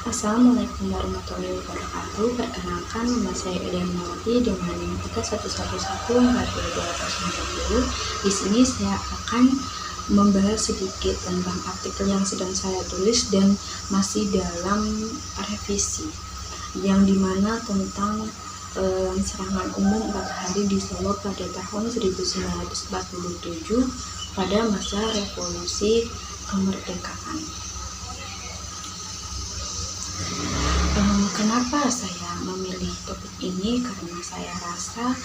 Assalamualaikum warahmatullahi wabarakatuh. Perkenalkan, nama saya Eden Mawati dengan NIM 3111-2020. Di sini saya akan membahas sedikit tentang artikel yang sedang saya tulis dan masih dalam revisi, yang dimana tentang serangan umum 4 hari di Solo pada tahun 1947 pada masa revolusi kemerdekaan. Kenapa saya memilih topik ini? Karena saya rasa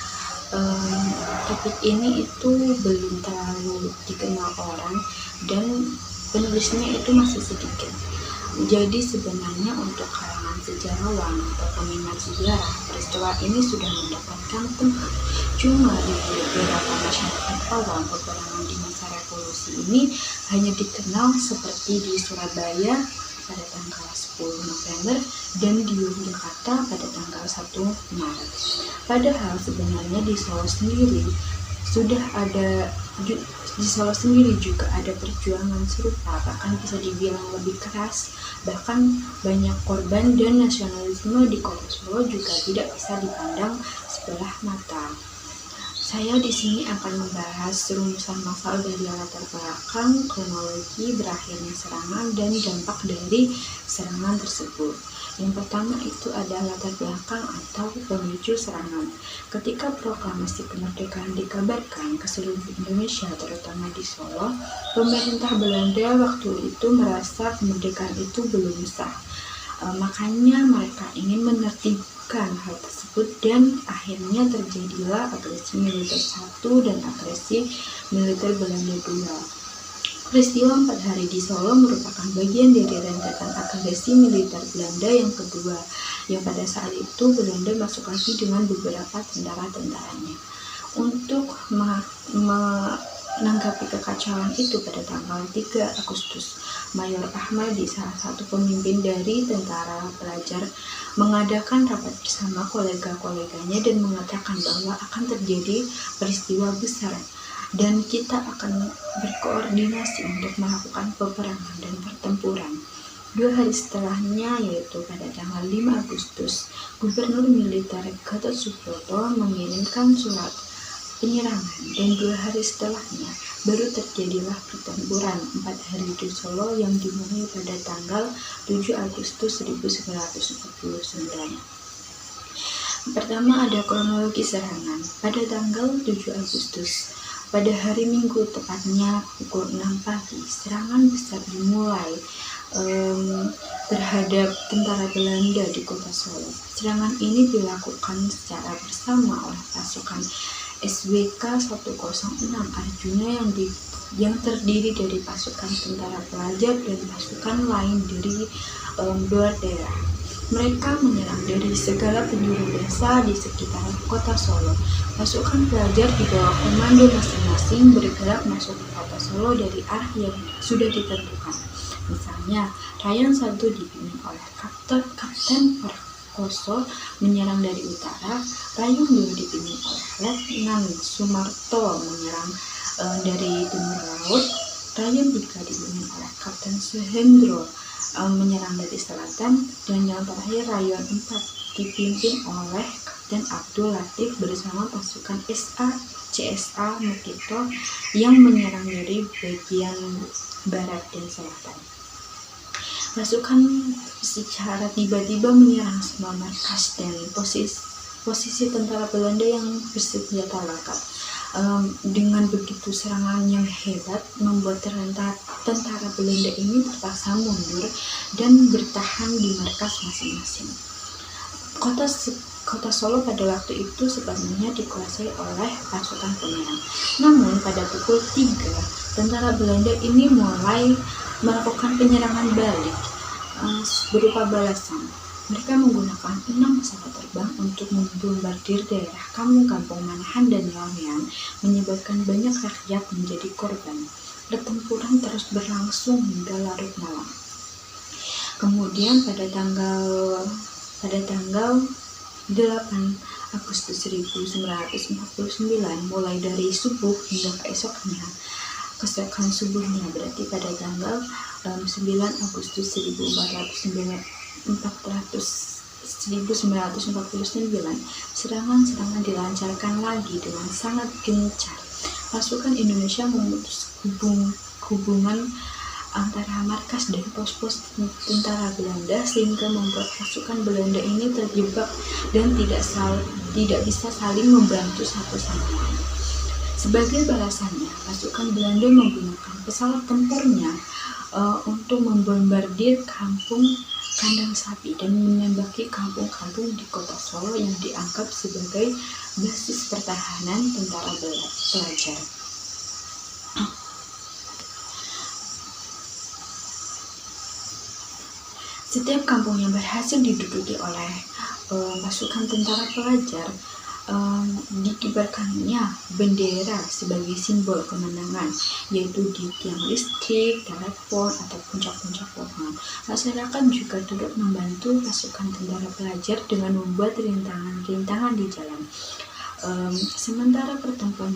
topik ini itu belum terlalu dikenal orang dan penulisnya itu masih sedikit. Jadi sebenarnya untuk kalangan sejarawan atau peminat sejarah, peristiwa ini sudah mendapatkan tempat. Cuma di beberapa masyarakat awam, peperangan di masa revolusi ini hanya dikenal seperti di Surabaya pada tanggal 10 November dan di Yogyakarta pada tanggal 1 Maret. Padahal sebenarnya di Solo sendiri juga ada perjuangan serupa, bahkan bisa dibilang lebih keras, bahkan banyak korban, dan nasionalisme di Kota Solo juga tidak bisa dipandang sebelah mata. Saya di sini akan membahas rumusan masal dari latar belakang, kronologi berakhirnya serangan, dan dampak dari serangan tersebut. Yang pertama itu adalah latar belakang atau pemicu serangan. Ketika proklamasi kemerdekaan dikabarkan ke seluruh Indonesia, terutama di Solo, pemerintah Belanda waktu itu merasa kemerdekaan itu belum sah. Makanya mereka ingin menertibkan hal tersebut dan akhirnya terjadilah agresi militer 1 dan agresi militer Belanda 2. Peristiwa 4 hari di Solo merupakan bagian dari rentetan agresi militer Belanda yang kedua, yang pada saat itu Belanda masuk lagi dengan beberapa tentara-tentaranya. Untuk menanggapi kekacauan itu, pada tanggal 3 Agustus, Mayor Ahmadi, salah satu pemimpin dari tentara pelajar, mengadakan rapat bersama kolega-koleganya dan mengatakan bahwa akan terjadi peristiwa besar dan kita akan berkoordinasi untuk melakukan peperangan dan pertempuran. 2 hari setelahnya, yaitu pada tanggal 5 Agustus, Gubernur Militer Gatot Subroto mengirimkan surat penyerangan, dan 2 hari setelahnya baru terjadilah pertempuran 4 hari di Solo yang dimulai pada tanggal 7 Agustus 1949. Pertama ada kronologi serangan. Pada tanggal 7 Agustus, pada hari Minggu, tepatnya pukul 6 pagi, serangan besar dimulai terhadap tentara Belanda di Kota Solo. Serangan ini dilakukan secara bersama oleh pasukan SWK 106 Arjuna yang terdiri dari pasukan tentara pelajar dan pasukan lain dari luar daerah. Mereka menyerang dari segala penjuru desa di sekitar Kota Solo. Pasukan pelajar di bawah komando masing-masing bergerak masuk ke Kota Solo dari arah yang sudah ditentukan. Misalnya, Rayon 1 dipimpin oleh Kapten Prakoso menyerang dari utara, Rayon 2 dipimpin oleh Letnan Sumarto menyerang dari timur laut, Rayon 3 dipimpin oleh Kapten Suhendro menyerang dari selatan, dan yang terakhir Rayon 4 dipimpin oleh Kapten Abdul Latif bersama pasukan CSA Mukito yang menyerang dari bagian barat dan selatan. Pasukan secara tiba-tiba menyerang semua markas dan posisi tentara Belanda yang bersenjata lengkap. Dengan begitu serangan yang hebat membuat tentara Belanda ini terpaksa mundur dan bertahan di markas masing-masing. Kota Solo pada waktu itu sepenuhnya dikuasai oleh pasukan penyerang. Namun pada pukul 3, tentara Belanda ini mulai melakukan penyerangan balik berupa balasan. Mereka menggunakan 6 pesawat terbang untuk membombardir daerah kampung-kampung Manahan dan Lawean, menyebabkan banyak rakyat menjadi korban. Pertempuran terus berlangsung hingga larut malam. Kemudian pada tanggal 8 Agustus 1949, mulai dari subuh hingga keesokan subuhnya, berarti pada tanggal 9 Agustus 1949 1949, serangan-serangan dilancarkan lagi dengan sangat gencar. Pasukan Indonesia memutus hubungan antara markas dan pos-pos tentara Belanda, sehingga membuat pasukan Belanda ini terjebak dan tidak bisa saling membantu satu sama lain. Sebagai balasannya, pasukan Belanda menggunakan pesawat tempurnya untuk membombardir kampung Kandang Sapi dan menembaki kampung-kampung di kota Solo yang dianggap sebagai basis pertahanan tentara pelajar. Setiap kampung yang berhasil diduduki oleh pasukan tentara pelajar, dikibarkannya bendera sebagai simbol kemenangan, yaitu di tiang listrik, telepon, atau puncak-puncak pohon. Masyarakat juga turut membantu pasukan tentara pelajar dengan membuat rintangan-rintangan di jalan. Sementara pertempuran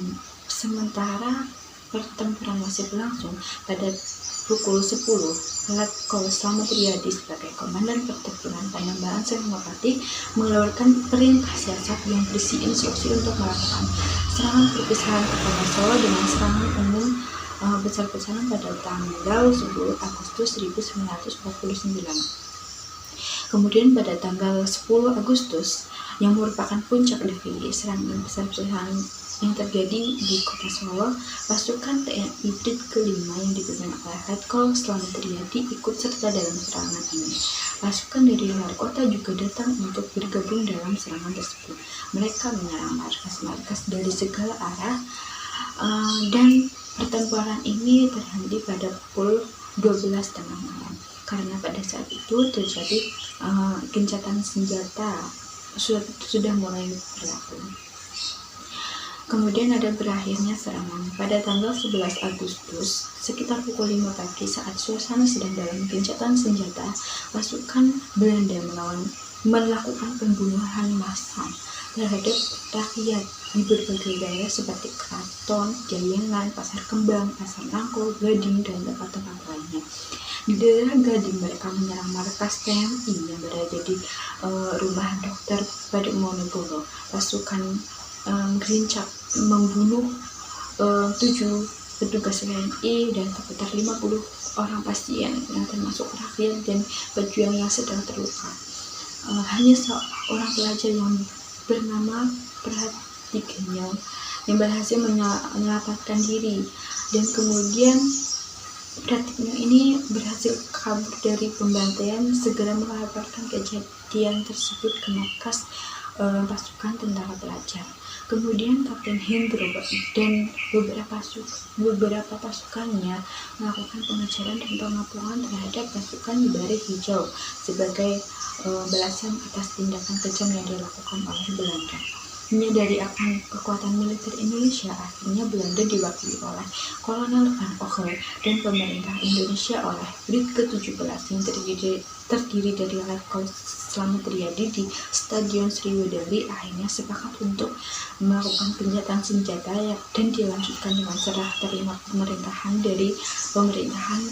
masih berlangsung, pada pukul 10, Letkol Slamet Riyadi sebagai komandan pertempuran Panambaran Senopati mengeluarkan perintah siasat yang berisi instruksi untuk melakukan serangan perpisahan ke kota Solo dengan serangan umum besar-besaran pada tanggal 10 Agustus 1949. Kemudian pada tanggal 10 Agustus, yang merupakan puncak dari serangan besar-besaran yang terjadi di kota Solo, pasukan TNI Brid ke-5 yang dipimpin oleh Letkol Slamet Riyadi ikut serta dalam serangan ini. Pasukan dari luar kota juga datang untuk bergabung dalam serangan tersebut. Mereka menyerang markas-markas dari segala arah, dan pertempuran ini terhenti pada pukul 12 tengah malam, karena pada saat itu terjadi gencatan senjata sudah mulai berlaku. Kemudian ada berakhirnya serangan pada tanggal 11 Agustus sekitar pukul 5 pagi, saat suasana sedang dalam gencatan senjata. Pasukan Belanda melakukan pembunuhan massal terhadap rakyat di berbagai daerah seperti Keraton, Jayangan, Pasar Kembang, Pasar Nangko, Gading, dan tempat-tempat lainnya. Di daerah Gading, mereka menyerang markas TNI yang berada di rumah Dr. Padmanegoro. Pasukan gerincap membunuh 7 petugas TNI dan sekitar 50 orang pasien yang termasuk rakyat dan pejuang yang sedang terluka. Hanya seorang pelajar yang bernama Pratignya yang berhasil menyelamatkan diri, dan kemudian Pratignya ini berhasil kabur dari pembantaian, segera melaporkan kejadian tersebut ke markas pasukan tentara pelajar. Kemudian Kapten Hendro dan beberapa pasukannya melakukan pengejaran dan pengapungan terhadap pasukan Baris Hijau sebagai balasan atas tindakan kejam yang dilakukan oleh Belanda. Menyadari akan kekuatan militer Indonesia, akhirnya Belanda diwakili oleh Kolonel Van Ogle dan pemerintah Indonesia oleh Brid ke-17 yang terdiri dari Letkol Slamet Riyadi di Stadion Sriwedari akhirnya sepakat untuk melakukan gencatan senjata dan dilanjutkan dengan serah terima pemerintahan dari pemerintahan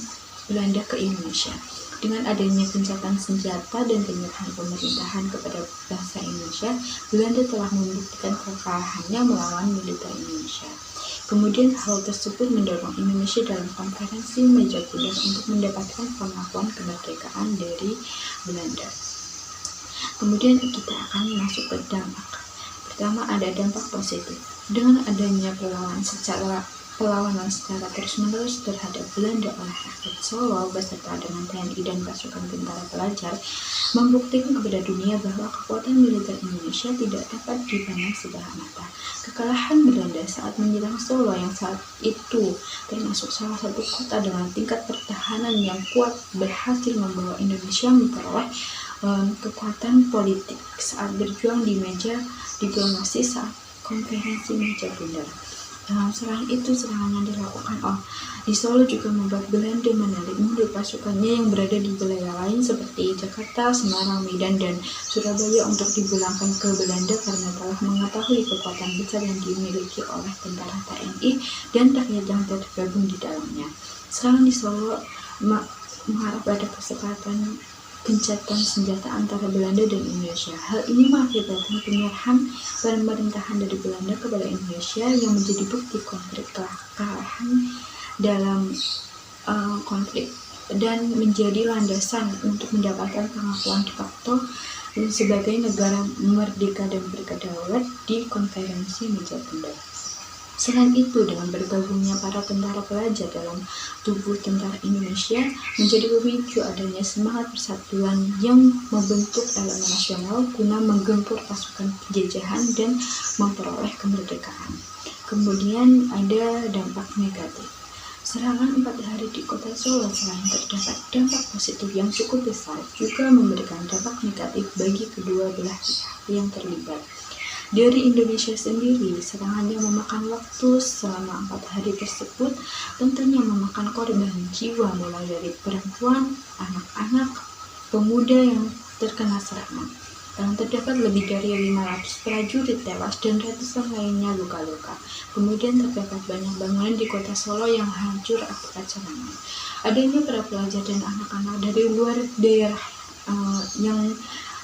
Belanda ke Indonesia. Dengan adanya gencatan senjata dan penyerahan pemerintahan kepada bangsa Indonesia, Belanda telah membuktikan kekalahannya melawan militer Indonesia. Kemudian hal tersebut mendorong Indonesia dalam konferensi meja bundar untuk mendapatkan pengakuan kemerdekaan dari Belanda. Kemudian kita akan masuk ke dampak. Pertama, ada dampak positif. Dengan adanya perlawanan secara terus-menerus terhadap Belanda oleh rakyat Solo beserta dengan TNI dan pasukan tentara pelajar, membuktikan kepada dunia bahwa kekuatan militer Indonesia tidak dapat dipandang sebelah mata. Kekalahan Belanda saat menyerang Solo yang saat itu termasuk salah satu kota dengan tingkat pertahanan yang kuat berhasil membawa Indonesia memperoleh kekuatan politik saat berjuang di meja diplomasi saat konferensi meja bundar. Selain itu, serangan yang dilakukan di Solo juga membuat Belanda menarik mundur pasukannya yang berada di wilayah lain seperti Jakarta, Semarang, Medan, dan Surabaya untuk dipulangkan ke Belanda karena telah mengetahui kekuatan besar yang dimiliki oleh tentara TNI dan rakyat yang tergabung di dalamnya. Serangan di Solo mengarah pada gencatan senjata antara Belanda dan Indonesia. Hal ini mengakibatkan penyerahan pemerintahan dari Belanda kepada Indonesia yang menjadi bukti konflik kekalahan dalam konflik dan menjadi landasan untuk mendapatkan pengakuan de facto sebagai negara merdeka dan berdaulat di Konferensi Meja Benda. Selain itu, dengan bergabungnya para tentara pelajar dalam tubuh tentara Indonesia menjadi pemicu adanya semangat persatuan yang membentuk elemen nasional guna menggempur pasukan penjajahan dan memperoleh kemerdekaan. Kemudian ada dampak negatif. Serangan 4 hari di kota Solo selain terdapat dampak positif yang cukup besar, juga memberikan dampak negatif bagi kedua belah pihak yang terlibat. Dari Indonesia sendiri, serangan yang memakan waktu selama 4 hari tersebut tentunya memakan korban jiwa mulai dari perempuan, anak-anak, pemuda yang terkena serangan. Dan terdapat lebih dari 500 prajurit tewas dan ratusan lainnya luka-luka. Kemudian terdapat banyak bangunan di kota Solo yang hancur akibat serangan. Adanya para pelajar dan anak-anak dari luar daerah yang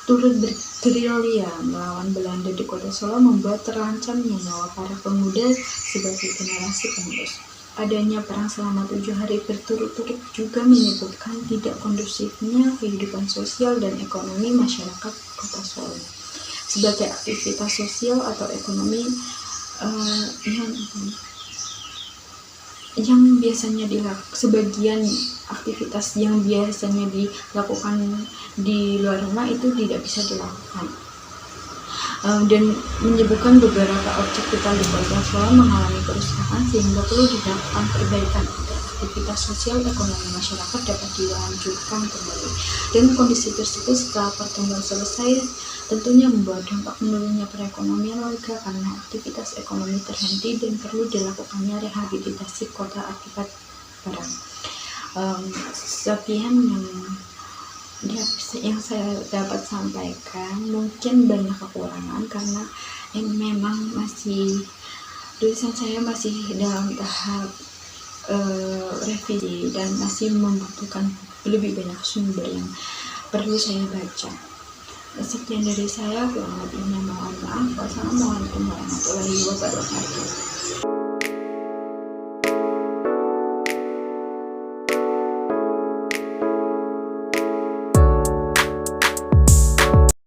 turut bergerilya melawan Belanda di kota Solo membuat terancamnya nyawa para pemuda sebagai generasi penerus. Adanya perang selama 7 hari berturut-turut juga menyebabkan tidak kondusifnya kehidupan sosial dan ekonomi masyarakat kota Solo. Sebagai aktivitas sosial atau ekonomi yang biasanya sebagian aktivitas yang biasanya dilakukan di luar rumah itu tidak bisa dilakukan, dan menyebabkan beberapa objek vital di kota Solo mengalami kerusakan sehingga perlu dilakukan perbaikan agar aktivitas sosial ekonomi masyarakat dapat dilanjutkan kembali. Dan kondisi tersebut setelah pertemuan selesai tentunya membawa dampak menurunnya perekonomian warga karena aktivitas ekonomi terhenti dan perlu dilakukannya rehabilitasi kota akibat perang. Sekian yang saya dapat sampaikan. Mungkin banyak kekurangan karena memang tulisan saya masih dalam tahap revisi dan masih membutuhkan lebih banyak sumber yang perlu saya baca. Sekian dari saya, kurang lebihnya mohon maaf. Wassalamualaikum warahmatullahi wabarakatuh.